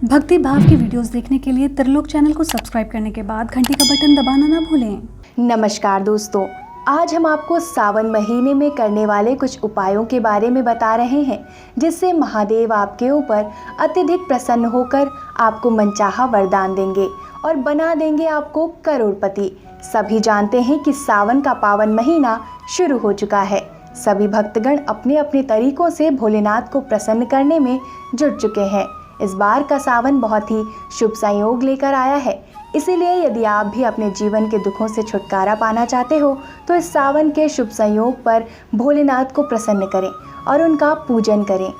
भक्ति भाव की वीडियोस देखने के लिए त्रिलोक चैनल को सब्सक्राइब करने के बाद घंटी का बटन दबाना ना भूलें। नमस्कार दोस्तों, आज हम आपको सावन महीने में करने वाले कुछ उपायों के बारे में बता रहे हैं जिससे महादेव आपके ऊपर अत्यधिक प्रसन्न होकर आपको मनचाहा वरदान देंगे और बना देंगे आपको करोड़पति। सभी जानते हैं कि सावन का पावन महीना शुरू हो चुका है। सभी भक्तगण अपने अपने तरीकों से भोलेनाथ को प्रसन्न करने में जुट चुके हैं। इस बार का सावन बहुत ही शुभ संयोग लेकर आया है, इसीलिए यदि आप भी अपने जीवन के दुखों से छुटकारा पाना चाहते हो तो इस सावन के शुभ संयोग पर भोलेनाथ को प्रसन्न करें और उनका पूजन करें।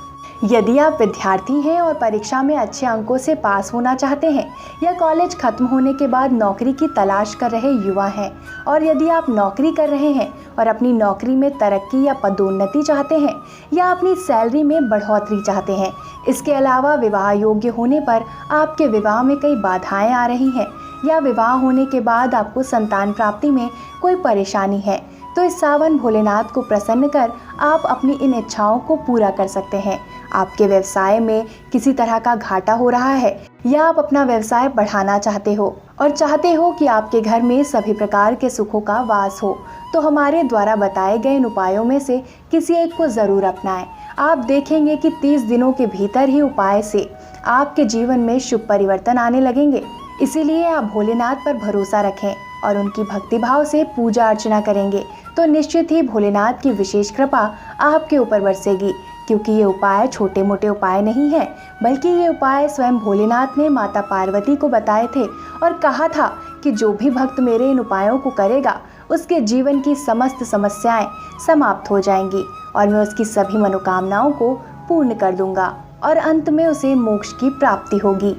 यदि आप विद्यार्थी हैं और परीक्षा में अच्छे अंकों से पास होना चाहते हैं या कॉलेज खत्म होने के बाद नौकरी की तलाश कर रहे युवा हैं और यदि आप नौकरी कर रहे हैं और अपनी नौकरी में तरक्की या पदोन्नति चाहते हैं या अपनी सैलरी में बढ़ोतरी चाहते हैं, इसके अलावा विवाह योग्य होने पर आपके विवाह में कई बाधाएं आ रही हैं या विवाह होने के बाद आपको संतान प्राप्ति में कोई परेशानी है, तो इस सावन भोलेनाथ को प्रसन्न कर आप अपनी इन इच्छाओं को पूरा कर सकते हैं। आपके व्यवसाय में किसी तरह का घाटा हो रहा है या आप अपना व्यवसाय बढ़ाना चाहते हो और चाहते हो कि आपके घर में सभी प्रकार के सुखों का वास हो, तो हमारे द्वारा बताए गए इन उपायों में से किसी एक को ज़रूर अपनाएं। आप देखेंगे कि 30 दिनों के भीतर ही उपाय से आपके जीवन में शुभ परिवर्तन आने लगेंगे। इसीलिए आप भोलेनाथ पर भरोसा रखें और उनकी भक्तिभाव से पूजा अर्चना करेंगे तो निश्चित ही भोलेनाथ की विशेष कृपा आपके ऊपर बरसेगी, क्योंकि ये उपाय छोटे मोटे उपाय नहीं हैं, बल्कि ये उपाय स्वयं भोलेनाथ ने माता पार्वती को बताए थे और कहा था कि जो भी भक्त मेरे इन उपायों को करेगा उसके जीवन की समस्त समस्याएं समाप्त हो जाएंगी और मैं उसकी सभी मनोकामनाओं को पूर्ण कर दूंगा और अंत में उसे मोक्ष की प्राप्ति होगी।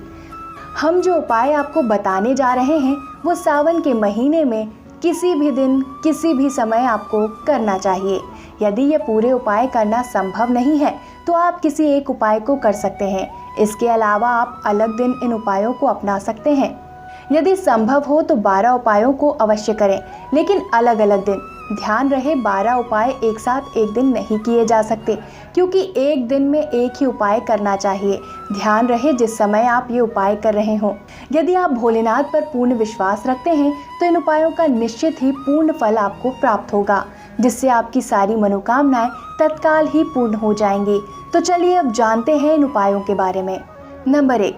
हम जो उपाय आपको बताने जा रहे हैं वो सावन के महीने में किसी भी दिन किसी भी समय आपको करना चाहिए। यदि ये पूरे उपाय करना संभव नहीं है तो आप किसी एक उपाय को कर सकते हैं। इसके अलावा आप अलग दिन इन उपायों को अपना सकते हैं। यदि संभव हो तो 12 उपायों को अवश्य करें, लेकिन अलग अलग दिन। ध्यान रहे 12 उपाय एक साथ एक दिन नहीं किए जा सकते, क्योंकि एक दिन में एक ही उपाय करना चाहिए। ध्यान रहे जिस समय आप ये उपाय कर रहे हों। यदि आप भोलेनाथ पर पूर्ण विश्वास रखते हैं तो इन उपायों का निश्चित ही पूर्ण फल आपको प्राप्त होगा, जिससे आपकी सारी मनोकामनाएं तत्काल ही पूर्ण हो जाएंगी। तो चलिए अब जानते हैं इन उपायों के बारे में। नंबर 1,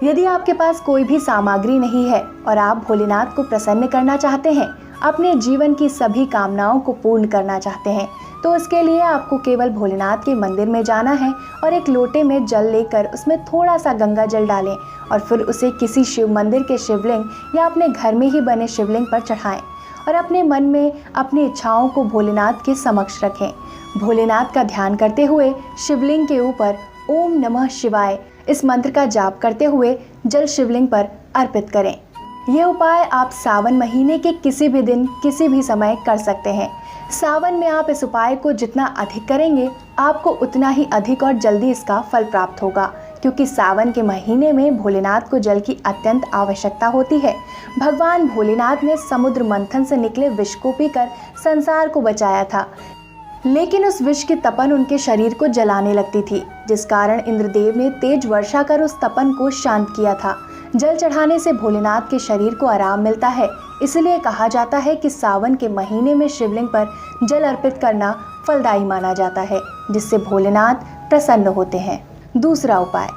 यदि आपके पास कोई भी सामग्री नहीं है और आप भोलेनाथ को प्रसन्न करना चाहते हैं, अपने जीवन की सभी कामनाओं को पूर्ण करना चाहते हैं, तो उसके लिए आपको केवल भोलेनाथ के मंदिर में जाना है और एक लोटे में जल लेकर उसमें थोड़ा सा गंगा जल डालें और फिर उसे किसी शिव मंदिर के शिवलिंग या अपने घर में ही बने शिवलिंग पर चढ़ाएं और अपने मन में अपनी इच्छाओं को भोलेनाथ के समक्ष रखें। भोलेनाथ का ध्यान करते हुए शिवलिंग के ऊपर ओम नमः शिवाय इस मंत्र का जाप करते हुए जल शिवलिंग पर अर्पित करें। यह उपाय आप सावन महीने के किसी भी दिन किसी भी समय कर सकते हैं। सावन में आप इस उपाय को जितना अधिक करेंगे आपको उतना ही अधिक और जल्दी इसका फल प्राप्त होगा, क्योंकि सावन के महीने में भोलेनाथ को जल की अत्यंत आवश्यकता होती है। भगवान भोलेनाथ ने समुद्र मंथन से निकले विष को पीकर संसार को बचाया था, लेकिन उस विष की तपन उनके शरीर को जलाने लगती थी, जिस कारण इंद्रदेव ने तेज वर्षा कर उस तपन को शांत किया था। जल चढ़ाने से भोलेनाथ के शरीर को आराम मिलता है, इसलिए कहा जाता है कि सावन के महीने में शिवलिंग पर जल अर्पित करना फलदायी माना जाता है, जिससे भोलेनाथ प्रसन्न होते हैं। दूसरा उपाय,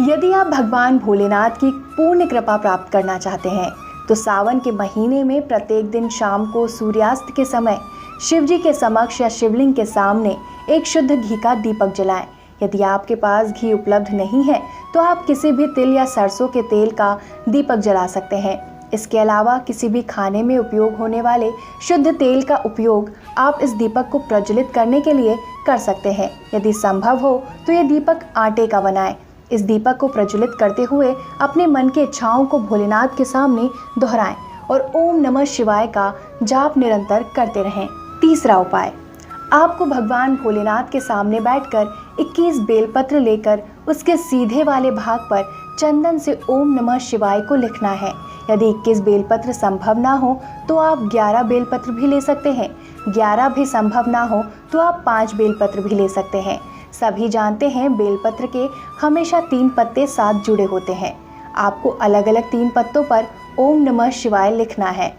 यदि आप भगवान भोलेनाथ की पूर्ण कृपा प्राप्त करना चाहते हैं तो सावन के महीने में प्रत्येक दिन शाम को सूर्यास्त के समय शिव जी के समक्ष या शिवलिंग के सामने एक शुद्ध घी का दीपक जलाएं। यदि आपके पास घी उपलब्ध नहीं है तो आप किसी भी तिल या सरसों के तेल का दीपक जला सकते हैं। इसके अलावा किसी भी खाने में उपयोग होने वाले शुद्ध तेल का उपयोग आप इस दीपक को प्रज्वलित करने के लिए कर सकते हैं। यदि संभव हो तो ये दीपक आटे का बनाएं। इस दीपक को प्रज्वलित करते हुए अपने मन की इच्छाओं को भोलेनाथ के सामने दोहराएं और ओम नमः शिवाय का जाप निरंतर करते रहें। तीसरा उपाय, आपको भगवान भोलेनाथ के सामने बैठकर 21 बेलपत्र लेकर उसके सीधे वाले भाग पर चंदन से ओम नमः शिवाय को लिखना है। यदि 21 बेलपत्र संभव ना हो तो आप 11 बेलपत्र भी ले सकते हैं। 11 भी संभव ना हो तो आप 5 बेलपत्र भी ले सकते हैं। सभी जानते हैं बेलपत्र के हमेशा 3 पत्ते साथ जुड़े होते हैं। आपको अलग अलग 3 पत्तों पर ओम नमः शिवाय लिखना है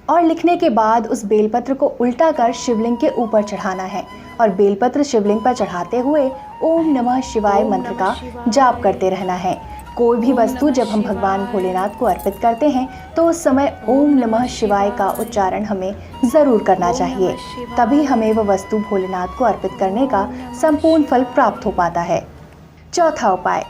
और लिखने के बाद उस बेलपत्र को उल्टा कर शिवलिंग के ऊपर चढ़ाना है और बेलपत्र शिवलिंग पर चढ़ाते हुए ओम नमः शिवाय मंत्र का जाप करते रहना है। कोई भी वस्तु जब हम भगवान भोलेनाथ को अर्पित करते हैं तो उस समय ओम नमः शिवाय का उच्चारण हमें ज़रूर करना चाहिए, तभी हमें वह वस्तु भोलेनाथ को अर्पित करने का संपूर्ण फल प्राप्त हो पाता है। चौथा उपाय,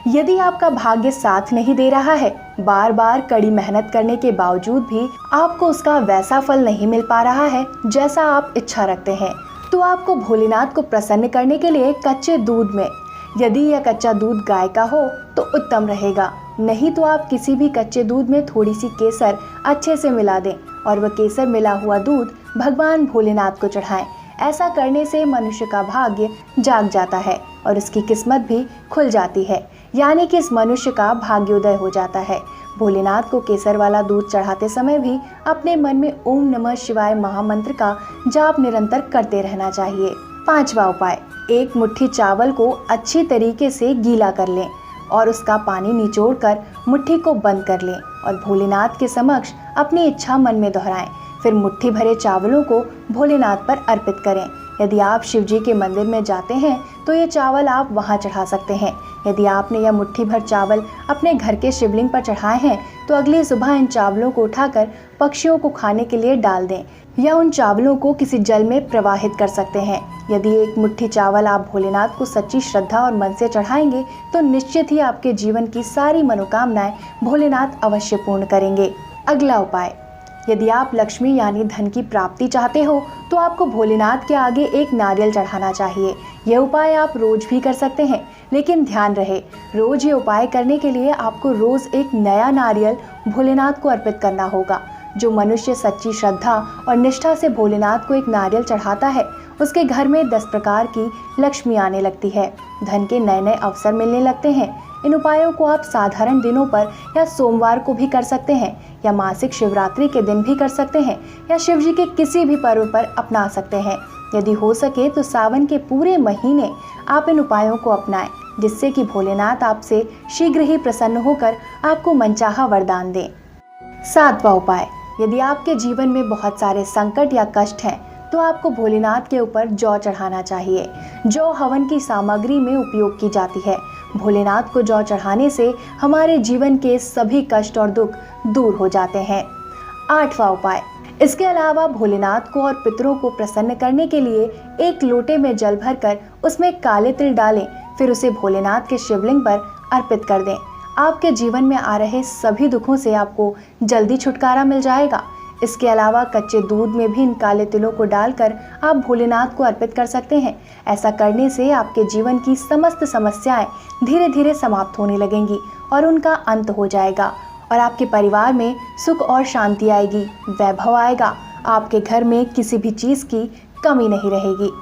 यदि आपका भाग्य साथ नहीं दे रहा है, बार बार कड़ी मेहनत करने के बावजूद भी आपको उसका वैसा फल नहीं मिल पा रहा है जैसा आप इच्छा रखते हैं, तो आपको भोलेनाथ को प्रसन्न करने के लिए कच्चे दूध में, यदि यह कच्चा दूध गाय का हो तो उत्तम रहेगा, नहीं तो आप किसी भी कच्चे दूध में थोड़ी सी केसर अच्छे से मिला दें और वह केसर मिला हुआ दूध भगवान भोलेनाथ को चढ़ाएं। ऐसा करने से मनुष्य का भाग्य जाग जाता है और उसकी किस्मत भी खुल जाती है, यानी कि इस मनुष्य का भाग्योदय हो जाता है। भोलेनाथ को केसर वाला दूध चढ़ाते समय भी अपने मन में ओम नमः शिवाय महामंत्र का जाप निरंतर करते रहना चाहिए। पांचवा उपाय, एक मुट्ठी चावल को अच्छी तरीके से गीला कर लें और उसका पानी निचोड़कर मुट्ठी को बंद कर लें और भोलेनाथ के समक्ष अपनी इच्छा मन में दोहराएं। फिर मुट्ठी भरे चावलों को भोलेनाथ पर अर्पित करें। यदि आप शिव जी के मंदिर में जाते हैं तो ये चावल आप वहां चढ़ा सकते हैं। यदि आपने यह मुट्ठी भर चावल अपने घर के शिवलिंग पर चढ़ाए हैं तो अगली सुबह इन चावलों को उठाकर पक्षियों को खाने के लिए डाल दें या उन चावलों को किसी जल में प्रवाहित कर सकते हैं। यदि एक मुट्ठी चावल आप भोलेनाथ को सच्ची श्रद्धा और मन से चढ़ाएंगे तो निश्चित ही आपके जीवन की सारी मनोकामनाएं भोलेनाथ अवश्य पूर्ण करेंगे। अगला उपाय, यदि आप लक्ष्मी यानी धन की प्राप्ति चाहते हो तो आपको भोलेनाथ के आगे एक नारियल चढ़ाना चाहिए। यह उपाय आप रोज भी कर सकते हैं, लेकिन ध्यान रहे रोज ये उपाय करने के लिए आपको रोज एक नया नारियल भोलेनाथ को अर्पित करना होगा। जो मनुष्य सच्ची श्रद्धा और निष्ठा से भोलेनाथ को एक नारियल चढ़ाता है उसके घर में 10 प्रकार की लक्ष्मी आने लगती है, धन के नए नए अवसर मिलने लगते हैं। इन उपायों को आप साधारण दिनों पर या सोमवार को भी कर सकते हैं या मासिक शिवरात्रि के दिन भी कर सकते हैं या शिव जी के किसी भी पर्व पर अपना सकते हैं। यदि हो सके तो सावन के पूरे महीने आप इन उपायों को अपनाएं, जिससे कि भोलेनाथ आपसे शीघ्र ही प्रसन्न होकर आपको मनचाहा वरदान दें। 7वां उपाय, यदि आपके जीवन में बहुत सारे संकट या कष्ट हैं तो आपको भोलेनाथ के ऊपर जौ चढ़ाना चाहिए। जौ हवन की सामग्री में उपयोग की जाती है। भोलेनाथ को जौ चढ़ाने से हमारे जीवन के सभी कष्ट और दुख दूर हो जाते हैं। 8वां उपाय, इसके अलावा भोलेनाथ को और पितरों को प्रसन्न करने के लिए एक लोटे में जल भरकर उसमें काले तिल डालें, फिर उसे भोलेनाथ के शिवलिंग पर अर्पित कर दें। आपके जीवन में आ रहे सभी दुखों से आपको जल्दी छुटकारा मिल जाएगा। इसके अलावा कच्चे दूध में भी इन काले तिलों को डालकर आप भोलेनाथ को अर्पित कर सकते हैं। ऐसा करने से आपके जीवन की समस्त समस्याएं धीरे धीरे समाप्त होने लगेंगी और उनका अंत हो जाएगा और आपके परिवार में सुख और शांति आएगी, वैभव आएगा। आपके घर में किसी भी चीज़ की कमी नहीं रहेगी।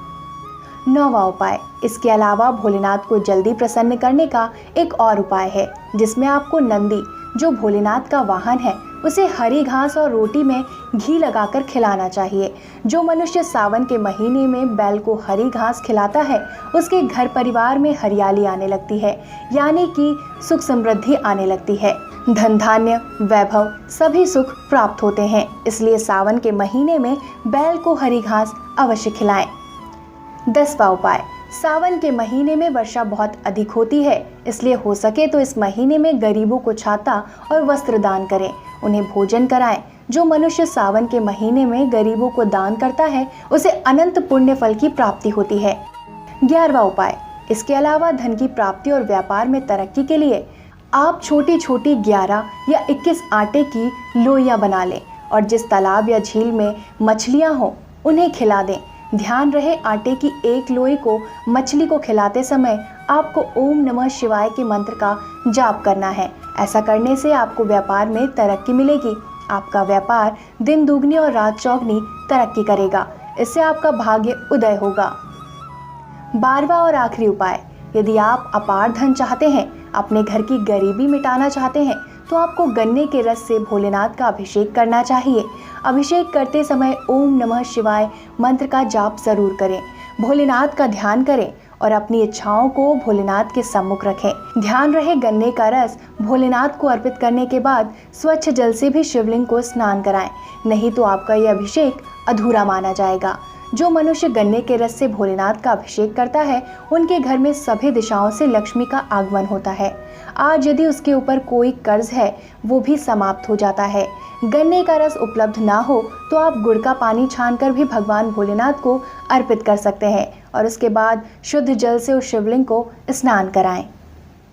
9वां उपाय, इसके अलावा भोलेनाथ को जल्दी प्रसन्न करने का एक और उपाय है, जिसमें आपको नंदी, जो भोलेनाथ का वाहन है, उसे हरी घास और रोटी में घी लगाकर खिलाना चाहिए। जो मनुष्य सावन के महीने में बैल को हरी घास खिलाता है उसके घर परिवार में हरियाली आने लगती है, यानी कि सुख समृद्धि आने लगती है। धन धान्य वैभव सभी सुख प्राप्त होते हैं। इसलिए सावन के महीने में बैल को हरी घास अवश्य खिलाएं। 10वां उपाय, सावन के महीने में वर्षा बहुत अधिक होती है, इसलिए हो सके तो इस महीने में गरीबों को छाता और वस्त्र दान करें, उन्हें भोजन कराएं। जो मनुष्य सावन के महीने में गरीबों को दान करता है उसे अनंत पुण्य फल की प्राप्ति होती है। 11वां उपाय, इसके अलावा धन की प्राप्ति और व्यापार में तरक्की के लिए आप छोटी छोटी 11 या 21 आटे की लोइयां बना लें और जिस तालाब या झील में मछलियां हों उन्हें खिला दें। ध्यान रहे आटे की एक लोई को मछली को खिलाते समय आपको ओम नमः शिवाय के मंत्र का जाप करना है। ऐसा करने से आपको व्यापार में तरक्की मिलेगी। आपका व्यापार दिन दुगनी और रात चौगनी तरक्की करेगा। इससे आपका भाग्य उदय होगा। 12वां और आखिरी उपाय, यदि आप अपार धन चाहते हैं, अपने घर की गरीबी मिटाना चाहते हैं, तो आपको गन्ने के रस से भोलेनाथ का अभिषेक करना चाहिए। अभिषेक करते समय ओम नमः शिवाय मंत्र का जाप जरूर करें। भोलेनाथ का ध्यान करें और अपनी इच्छाओं को भोलेनाथ के सम्मुख रखें। ध्यान रहे गन्ने का रस भोलेनाथ को अर्पित करने के बाद स्वच्छ जल से भी शिवलिंग को स्नान कराएं, नहीं तो आपका यह अभिषेक अधूरा माना जाएगा। जो मनुष्य गन्ने के रस से भोलेनाथ का अभिषेक करता है उनके घर में सभी दिशाओं से लक्ष्मी का आगमन होता है। आज यदि उसके ऊपर कोई कर्ज है वो भी समाप्त हो जाता है। गन्ने का रस उपलब्ध ना हो तो आप गुड़ का पानी छानकर भी भगवान भोलेनाथ को अर्पित कर सकते हैं और उसके बाद शुद्ध जल से उस शिवलिंग को स्नान कराएं।